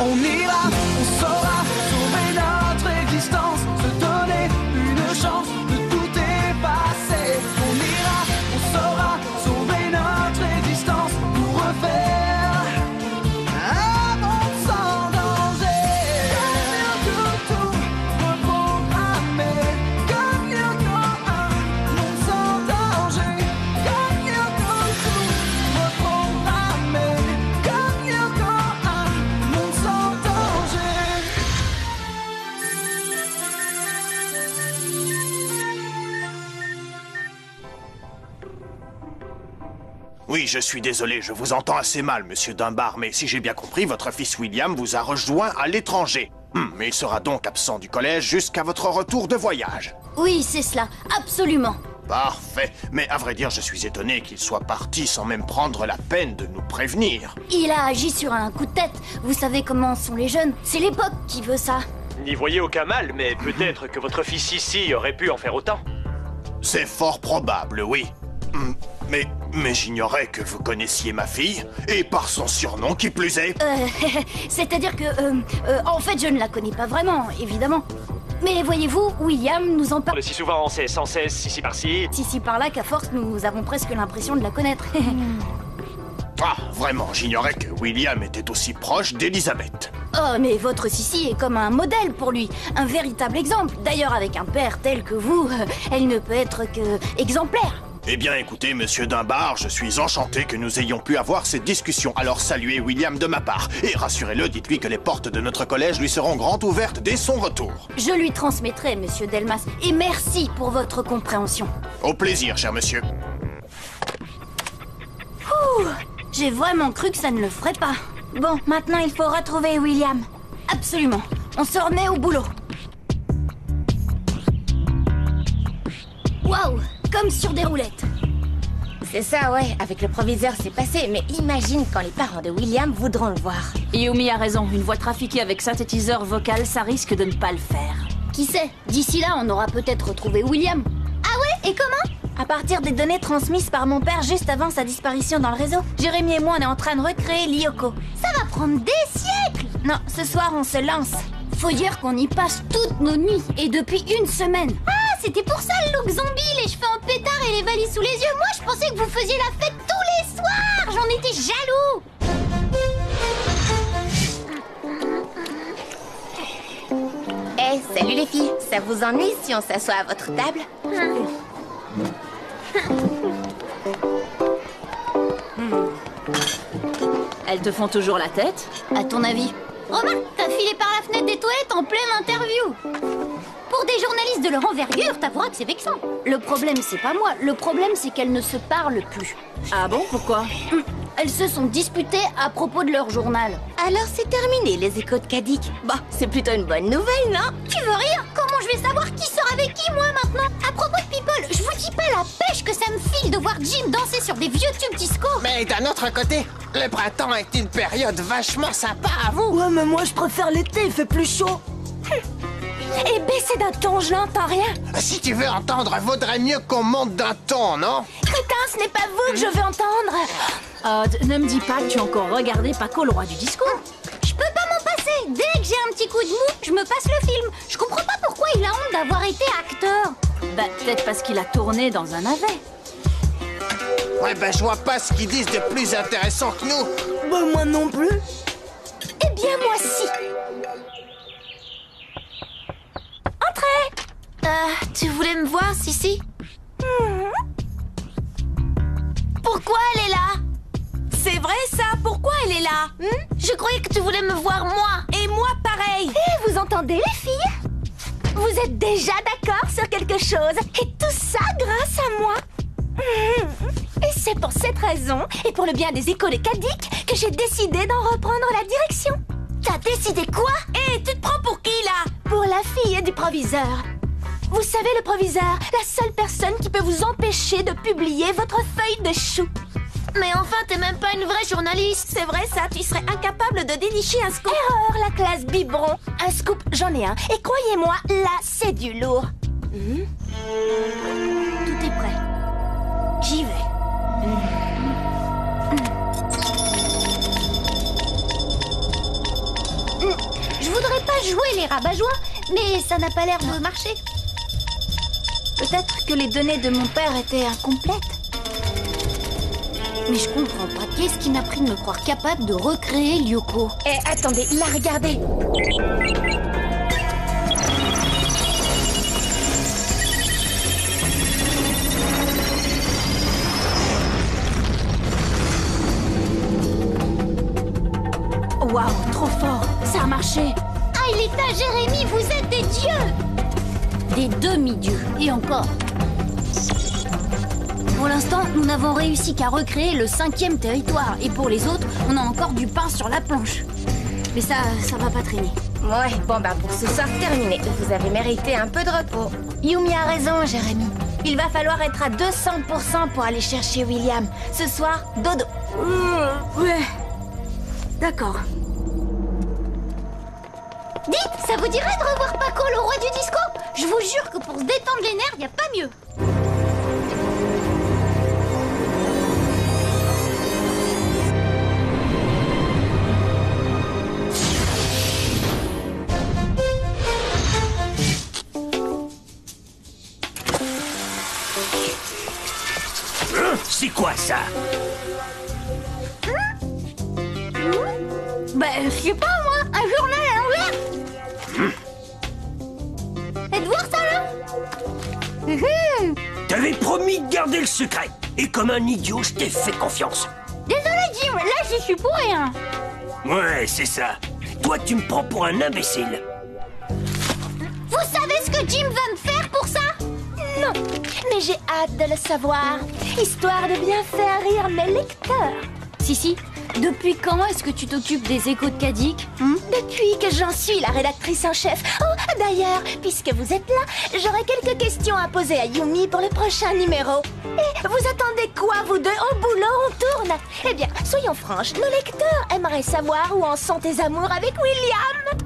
On ira, on saura sauver notre existence, se donner une chance de tout effacer. On ira, on saura sauver notre existence pour refaire un monde sans danger. Tout reprogrammer, comme un monde sans danger. Tout reprogrammer, comme un monde sans danger. Oui, je suis désolé, je vous entends assez mal, monsieur Dunbar, mais si j'ai bien compris, votre fils William vous a rejoint à l'étranger. Mais il sera donc absent du collège jusqu'à votre retour de voyage. Oui, c'est cela, absolument. Parfait, mais à vrai dire, je suis étonné qu'il soit parti sans même prendre la peine de nous prévenir. Il a agi sur un coup de tête. Vous savez comment sont les jeunes, c'est l'époque qui veut ça. N'y voyez aucun mal, mais peut-être que votre fils ici aurait pu en faire autant. C'est fort probable, oui. Mais j'ignorais que vous connaissiez ma fille, et par son surnom qui plus est. C'est-à-dire que, en fait, je ne la connais pas vraiment, évidemment. Mais voyez-vous, William nous en parle Si souvent, c'est sans cesse, ici par-ci. ici par là qu'à force, nous avons presque l'impression de la connaître. Ah, vraiment, j'ignorais que William était aussi proche d'Elisabeth. Oh, mais votre Sissi est comme un modèle pour lui, un véritable exemple. D'ailleurs, avec un père tel que vous, elle ne peut être que exemplaire. Eh bien, écoutez, monsieur Dunbar, je suis enchanté que nous ayons pu avoir cette discussion. Alors saluez William de ma part. Et rassurez-le, dites-lui que les portes de notre collège lui seront grandes ouvertes dès son retour. Je lui transmettrai, monsieur Delmas, et merci pour votre compréhension. Au plaisir, cher monsieur. Ouh, j'ai vraiment cru que ça ne le ferait pas. Bon, maintenant il faut retrouver William. Absolument. On se remet au boulot. Waouh, comme sur des roulettes. C'est ça, ouais. Avec le proviseur, c'est passé. Mais imagine quand les parents de William voudront le voir. Yumi a raison, une voix trafiquée avec synthétiseur vocal, ça risque de ne pas le faire. Qui sait, d'ici là, on aura peut-être retrouvé William. Ah ouais, et comment? À partir des données transmises par mon père juste avant sa disparition dans le réseau, Jérémy et moi, on est en train de recréer l'Yoko. Ça va prendre des siècles. Non, ce soir, on se lance. Faut dire qu'on y passe toutes nos nuits, et depuis une semaine. Ah, c'était pour ça le look zombie, les cheveux en pétard et les valises sous les yeux. Moi, je pensais que vous faisiez la fête tous les soirs. J'en étais jaloux. Eh, salut les filles. Ça vous ennuie si on s'assoit à votre table? Elles te font toujours la tête? À ton avis? Remarque, t'as filé par la fenêtre des toilettes en pleine interview. Pour des journalistes de leur envergure, t'avoueras que c'est vexant. Le problème, c'est pas moi. Le problème, c'est qu'elles ne se parlent plus. Ah bon, pourquoi? Elles se sont disputées à propos de leur journal. Alors c'est terminé, les échos de Cadix. Bah, c'est plutôt une bonne nouvelle, non? Tu veux rire? Comment je vais savoir qui sort avec qui, moi, maintenant? À propos de People, je vous dis pas la pêche que ça me file de voir Jim danser sur des vieux tubes disco. Mais d'un autre côté, le printemps est une période vachement sympa à vous. Ouais, mais moi je préfère l'été, il fait plus chaud. Et baissez d'un ton, je n'entends rien. Si tu veux entendre, vaudrait mieux qu'on monte d'un ton, non? Crétin, ce n'est pas vous que je veux entendre. Ne me dis pas que tu as encore regardé Paco, le roi du disco. Je peux pas m'en passer. Dès que j'ai un petit coup de mou, je me passe le film. Je comprends pas pourquoi il a honte d'avoir été acteur. Bah, peut-être parce qu'il a tourné dans un navet. Ouais, ben je vois pas ce qu'ils disent de plus intéressant que nous. Bah, moi non plus. Eh bien, moi si. Entrez. Tu voulais me voir, Sissi? Pourquoi elle est là? C'est vrai ça? Pourquoi elle est là? Je croyais que tu voulais me voir moi. Et moi pareil. Et vous entendez les filles? Vous êtes déjà d'accord sur quelque chose. Et tout ça grâce à moi. Et c'est pour cette raison, et pour le bien des échos de Cadix, que j'ai décidé d'en reprendre la direction. T'as décidé quoi? Et tu te prends pour qui là? Pour la fille du proviseur. Vous savez, le proviseur, la seule personne qui peut vous empêcher de publier votre feuille de chou. Mais enfin, t'es même pas une vraie journaliste. C'est vrai ça, tu serais incapable de dénicher un scoop. Erreur, la classe biberon. Un scoop, j'en ai un. Et croyez-moi, là, c'est du lourd. Tout est prêt. J'y vais. Je voudrais pas jouer les rabat-joie, mais ça n'a pas l'air de marcher. Peut-être que les données de mon père étaient incomplètes. Mais je comprends pas. Qu'est-ce qui m'a pris de me croire capable de recréer Lyoko? Eh, attendez, là, regardez. Waouh, trop fort. Ça a marché. Aelita, Jérémy, vous êtes des dieux! Des demi-dieux, et encore. Pour l'instant, nous n'avons réussi qu'à recréer le 5e territoire. Et pour les autres, on a encore du pain sur la planche. Mais ça va pas traîner. Ouais, bon bah pour ce soir terminé, vous avez mérité un peu de repos. Yumi a raison, Jérémy. Il va falloir être à 200% pour aller chercher William. Ce soir, dodo. Ouais. D'accord. Dites, ça vous dirait de revoir Paco, le roi du disco? Je vous jure que pour se détendre les nerfs, y a pas mieux. C'est quoi ça? Bah, je sais pas moi, un journal à l'envers. Faites voir ça là. T'avais promis de garder le secret. Et comme un idiot, je t'ai fait confiance. Désolé Jim, là j'y suis pour rien. Ouais, c'est ça. Toi, tu me prends pour un imbécile. Vous savez ce que Jim va me faire pour ça? Non, mais j'ai hâte de le savoir. Histoire de bien faire rire mes lecteurs. Si, depuis quand est-ce que tu t'occupes des échos de Kadik? Depuis que j'en suis la rédactrice en chef. Oh, d'ailleurs, puisque vous êtes là, j'aurais quelques questions à poser à Yumi pour le prochain numéro. Et vous attendez quoi, vous deux? Au boulot, on tourne. Eh bien, soyons franches, nos lecteurs aimeraient savoir où en sont tes amours avec William.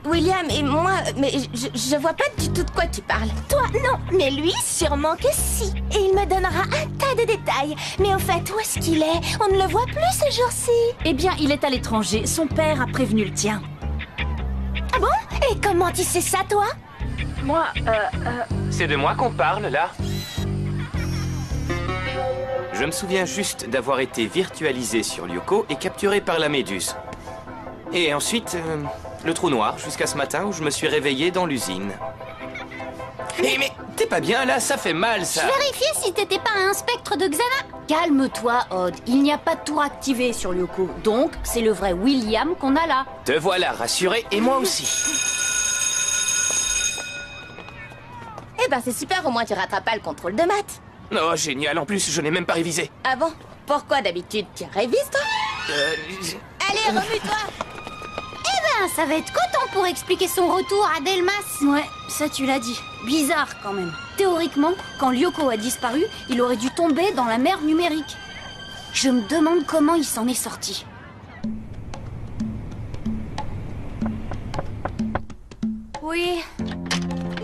William et moi, mais je vois pas du tout de quoi tu parles. Toi, non, mais lui, sûrement que si. Et il me donnera un tas de détails. Mais au fait, où est-ce qu'il est? On ne le voit plus ces jours-ci. Eh bien, il est à l'étranger. Son père a prévenu le tien. Ah bon? Et comment tu sais ça, toi? Moi, C'est de moi qu'on parle, là? Je me souviens juste d'avoir été virtualisé sur Lyoko et capturé par la méduse. Et ensuite, le trou noir, jusqu'à ce matin où je me suis réveillé dans l'usine. Mais t'es pas bien là, ça fait mal ça. Je vérifiais si t'étais pas un spectre de Xana. Calme-toi, Odd. Il n'y a pas de tour activé sur Lyoko. Donc, c'est le vrai William qu'on a là. Te voilà rassuré, et moi aussi. Eh ben, c'est super, au moins tu rateras pas le contrôle de maths. Oh, génial, en plus, je n'ai même pas révisé. Ah bon? Pourquoi d'habitude tu révises, toi? Allez, remue-toi! Ça va être content pour expliquer son retour à Delmas. Ouais, ça tu l'as dit. Bizarre quand même. Théoriquement, quand Lyoko a disparu, il aurait dû tomber dans la mer numérique. Je me demande comment il s'en est sorti. Oui.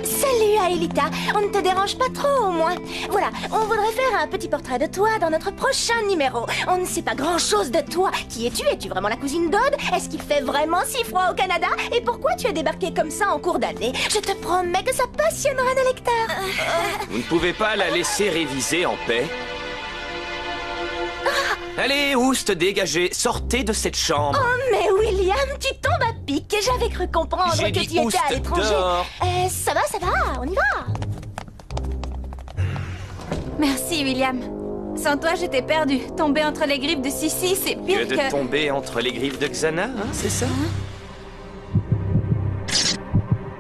Salut Aelita, on ne te dérange pas trop au moins. Voilà, on voudrait faire un petit portrait de toi dans notre prochain numéro. On ne sait pas grand-chose de toi. Qui es-tu? Es-tu vraiment la cousine d'Odd? Est-ce qu'il fait vraiment si froid au Canada? Et pourquoi tu es débarqué comme ça en cours d'année? Je te promets que ça passionnera nos lecteurs. Vous ne pouvez pas la laisser réviser en paix? Allez, Oust, dégagez, sortez de cette chambre. Oh, mais William, tu tombes à pic. J'avais cru comprendre J'ai que dit tu étais Oust, à l'étranger. dehors. Ça va, on y va. Merci, William. Sans toi, j'étais perdue. Tomber entre les griffes de Sissi, c'est pire Que de tomber entre les griffes de Xana, hein, c'est ça?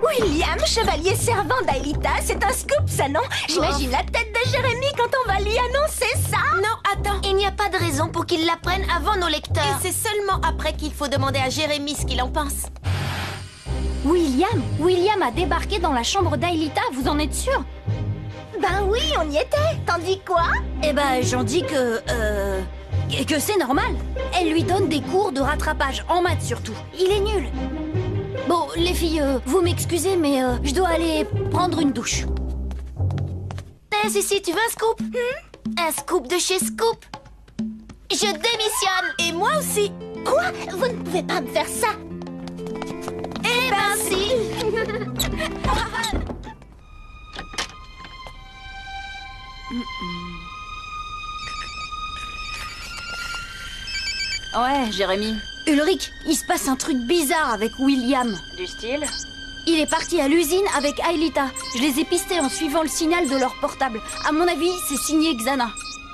William, chevalier servant d'Aelita, c'est un scoop, ça, non? J'imagine la tête de Jérémy quand on va lui annoncer ça. Non, attends, il n'y a pas de raison pour qu'il l'apprenne avant nos lecteurs. Et c'est seulement après qu'il faut demander à Jérémy ce qu'il en pense. William a débarqué dans la chambre d'Aelita, vous en êtes sûr? Ben oui, on y était. T'en dis quoi? Eh ben, j'en dis que c'est normal. Elle lui donne des cours de rattrapage, en maths surtout. Il est nul. Bon, les filles, vous m'excusez, mais je dois aller prendre une douche. Cici, tu veux un scoop? Un scoop de chez Scoop? Je démissionne. Et moi aussi. Quoi? Vous ne pouvez pas me faire ça. Eh ben si. Ouais, Jérémy. Ulrich, il se passe un truc bizarre avec William. Du style? Il est parti à l'usine avec Aelita. Je les ai pistés en suivant le signal de leur portable. À mon avis, c'est signé Xana.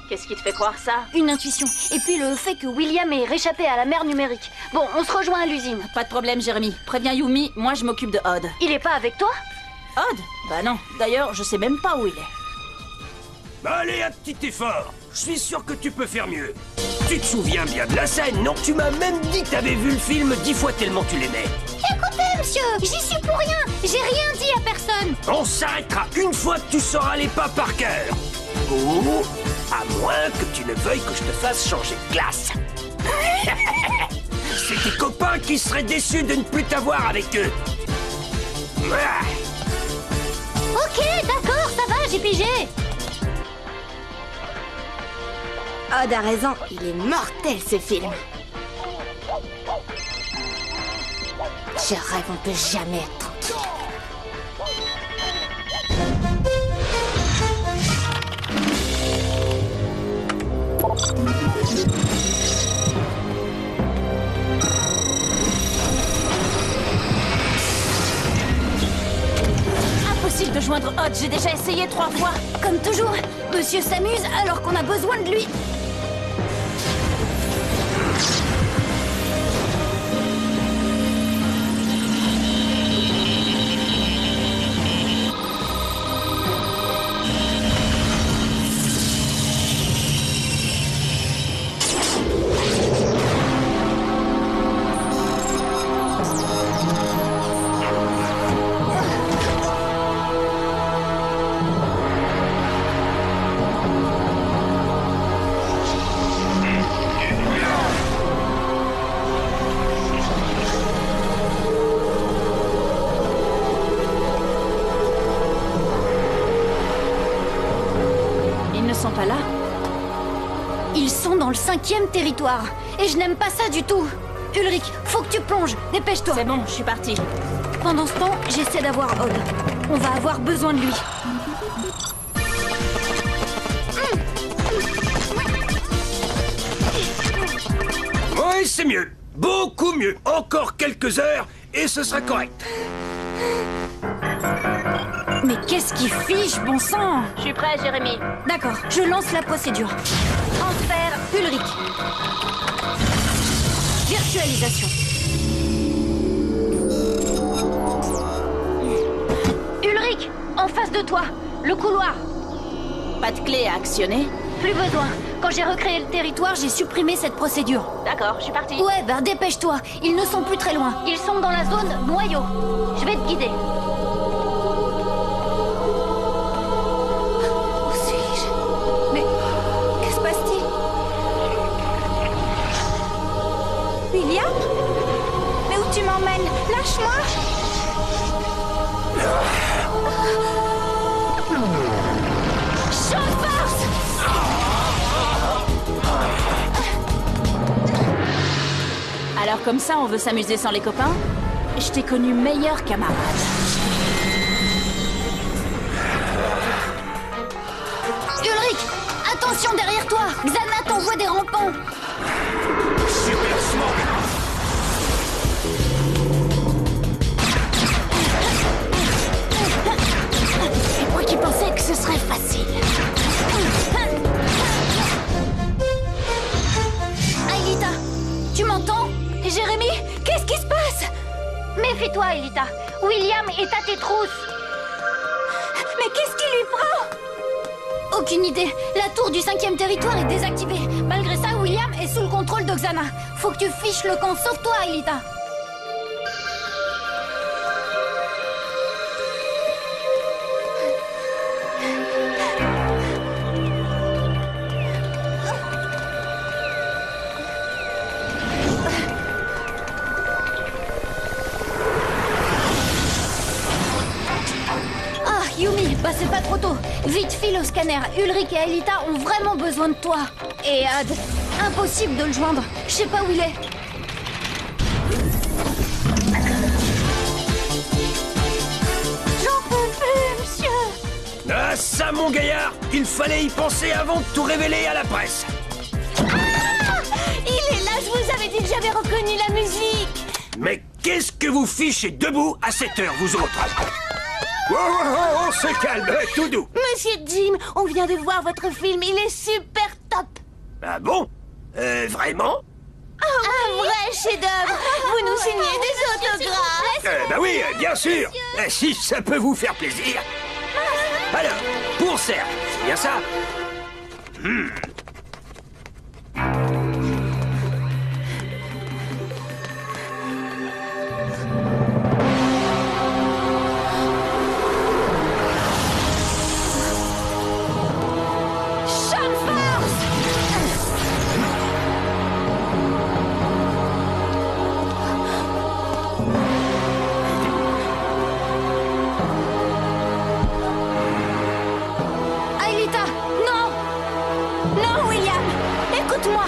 Qu'est-ce qui te fait croire ça? Une intuition. Et puis le fait que William ait réchappé à la mer numérique. Bon, on se rejoint à l'usine. Pas de problème, Jérémy. Préviens Yumi, moi je m'occupe de Odd. Il est pas avec toi? Odd? Bah non. D'ailleurs, je sais même pas où il est. Allez, un petit effort. Je suis sûr que tu peux faire mieux. Tu te souviens bien de la scène, non? Tu m'as même dit que t'avais vu le film 10 fois tellement tu l'aimais. Écoutez, monsieur, j'y suis pour rien. J'ai rien dit à personne. On s'arrêtera une fois que tu sauras les pas par cœur. Ou à moins que tu ne veuilles que je te fasse changer de classe. C'est tes copains qui seraient déçus de ne plus t'avoir avec eux. Ok, d'accord, ça va, j'ai pigé. Odd a raison, il est mortel ce film. Je rêve, on peut jamais être tranquille. Impossible de joindre Odd, j'ai déjà essayé 3 fois. Comme toujours, monsieur s'amuse alors qu'on a besoin de lui. Pas là. Ils sont dans le 5e territoire. Et je n'aime pas ça du tout. Ulrich, faut que tu plonges. Dépêche-toi. C'est bon, je suis partie. Pendant ce temps, j'essaie d'avoir Odd. On va avoir besoin de lui. Oui, c'est mieux. Beaucoup mieux. Encore quelques heures et ce sera correct. Mais qu'est-ce qui fiche, bon sang? Je suis prêt, Jérémy. D'accord, je lance la procédure. Transfert Ulrich. Virtualisation. Ulrich, en face de toi, le couloir. Pas de clé à actionner? Plus besoin. Quand j'ai recréé le territoire, j'ai supprimé cette procédure. D'accord, je suis partie. Ouais, ben dépêche-toi. Ils ne sont plus très loin. Ils sont dans la zone noyau. Je vais te guider. William? Mais où tu m'emmènes? Lâche-moi! Champ de force! Alors comme ça, on veut s'amuser sans les copains? Je t'ai connu meilleur camarade. Ulrich, attention derrière toi! Xana t'envoie des rampants! Super Smoke! C'est moi qui pensais que ce serait facile. Aelita, tu m'entends? Jérémy, qu'est-ce qui se passe? Méfie-toi, Aelita. William est à tes trousses. Mais qu'est-ce qui lui prend? Aucune idée. La tour du 5e territoire est désactivée. Malgré ça, William est sous le contrôle de Xana. Faut que tu fiches le camp. Sauve-toi, Aelita. c'est pas trop tôt. Vite, file au scanner. Ulrich et Aelita ont vraiment besoin de toi. Et impossible de le joindre. Je sais pas où il est. J'en peux plus, monsieur. Ah ça, mon gaillard, il fallait y penser avant de tout révéler à la presse. Il est là, je vous avais dit que j'avais reconnu la musique. Mais qu'est-ce que vous fichez debout à cette heure, vous autres? Oh, on se calme, tout doux. Monsieur Jim, on vient de voir votre film, il est super top. Ah bon? Vraiment? Un vrai chef-d'œuvre. Vous nous signez des autographes. Bah oui, bien sûr. Si ça peut vous faire plaisir. Alors, pour Serge, c'est bien ça? Aelita, non! Non, William, écoute-moi.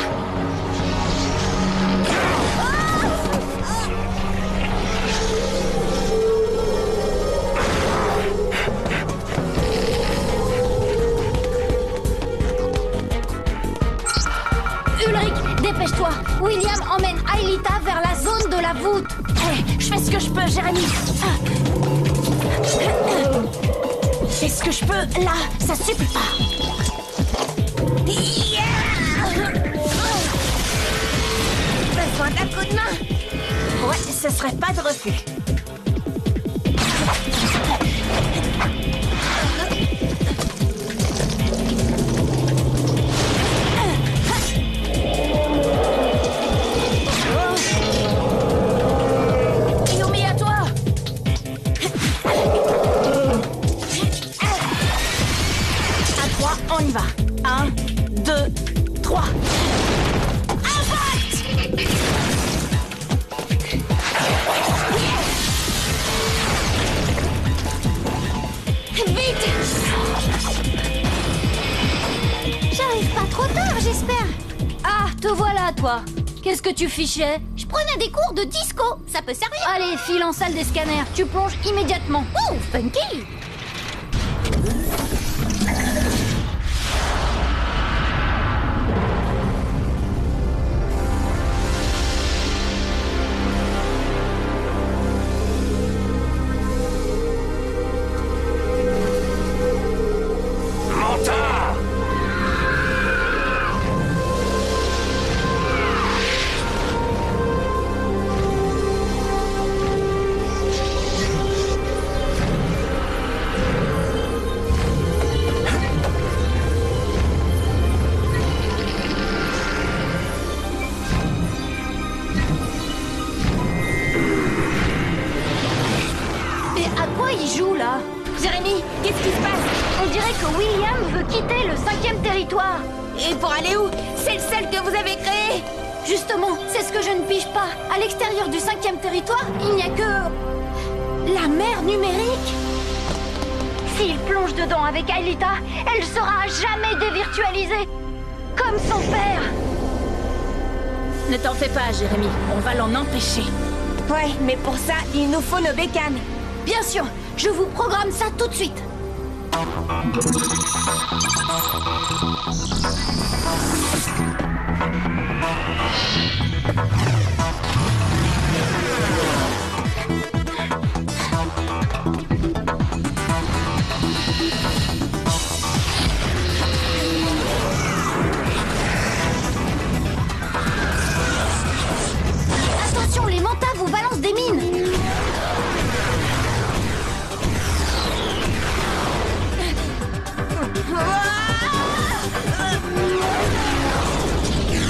Ulrich, dépêche-toi. William emmène Aelita vers la zone de la voûte. Je fais ce que je peux, Jérémy. Fais ce que je peux, là, ça suffit pas. Besoin d'un coup de main. Ouais, ce serait pas de refus. Yumi, à toi. À 3, on y va. 1, 2, 3. Vite! J'arrive pas trop tard, j'espère. Ah, te voilà, toi. Qu'est-ce que tu fichais? Je prenais des cours de disco, ça peut servir. Allez, file en salle des scanners. Tu plonges immédiatement. Oh, funky! Menteur! Mais à quoi il joue, là? Jérémy, qu'est-ce qui se passe? On dirait que William veut quitter le 5e territoire. Et pour aller où? C'est celle que vous avez créée? Justement, c'est ce que je ne pige pas. À l'extérieur du 5e territoire, il n'y a que... la mer numérique. S'il plonge dedans avec Aelita, elle sera à jamais dévirtualisée. Comme son père. Ne t'en fais pas, Jérémy. On va l'en empêcher. Ouais, mais pour ça, il nous faut nos bécanes. Bien sûr, je vous programme ça tout de suite. Attention, les mantas vous balancent des mines.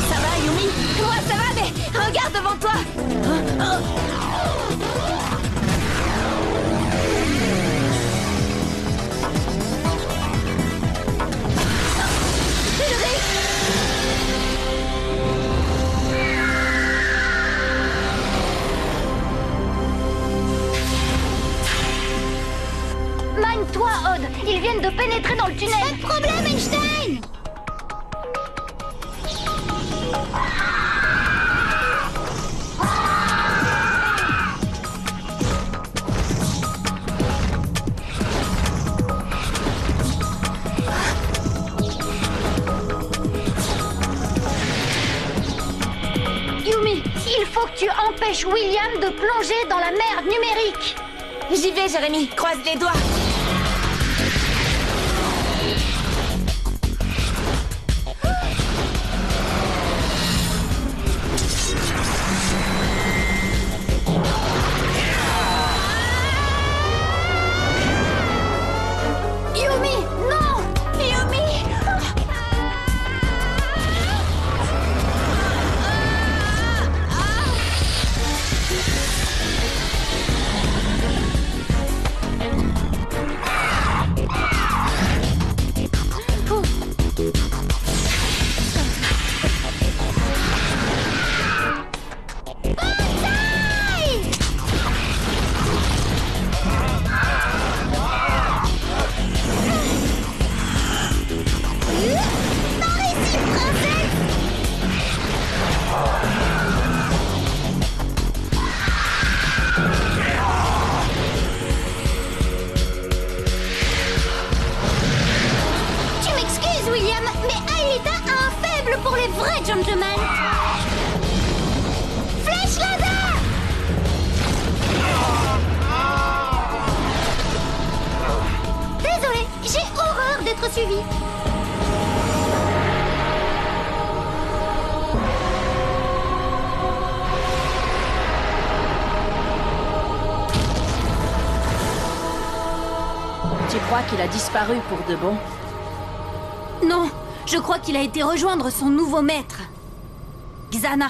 Ça va, Yumi? Moi, ça va, mais regarde devant ça, Odd. Ils viennent de pénétrer dans le tunnel. Pas de problème, Einstein. Yumi, il faut que tu empêches William de plonger dans la mer numérique. J'y vais, Jérémy. Croise les doigts. Yumi, non! Yumi! Tu m'excuses, William, mais Aelita a un faible pour les vrais gentlemen. Flèche laser! Désolée, j'ai horreur d'être suivie. Tu crois qu'il a disparu pour de bon? Non, je crois qu'il a été rejoindre son nouveau maître, Xana.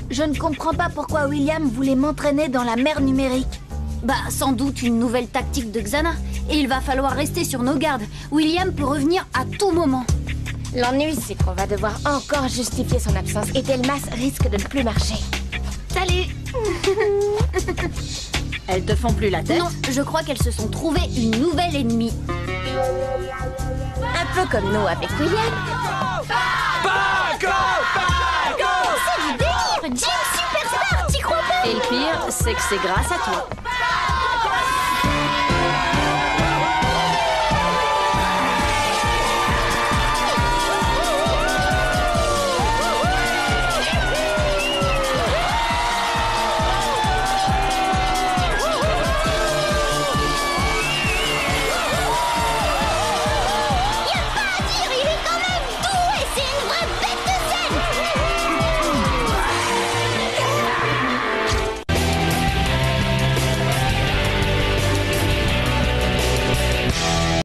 Je ne comprends pas pourquoi William voulait m'entraîner dans la mer numérique. Bah, sans doute une nouvelle tactique de Xana. Et il va falloir rester sur nos gardes. William peut revenir à tout moment. L'ennui, c'est qu'on va devoir encore justifier son absence et Delmas risque de ne plus marcher. Salut! Elles te font plus la tête? Non, je crois qu'elles se sont trouvées une nouvelle ennemie. Un peu comme nous avec William. Paco! C'est du délire! Jim Superstar, t'y crois pas? Et le pire, c'est que c'est grâce à toi.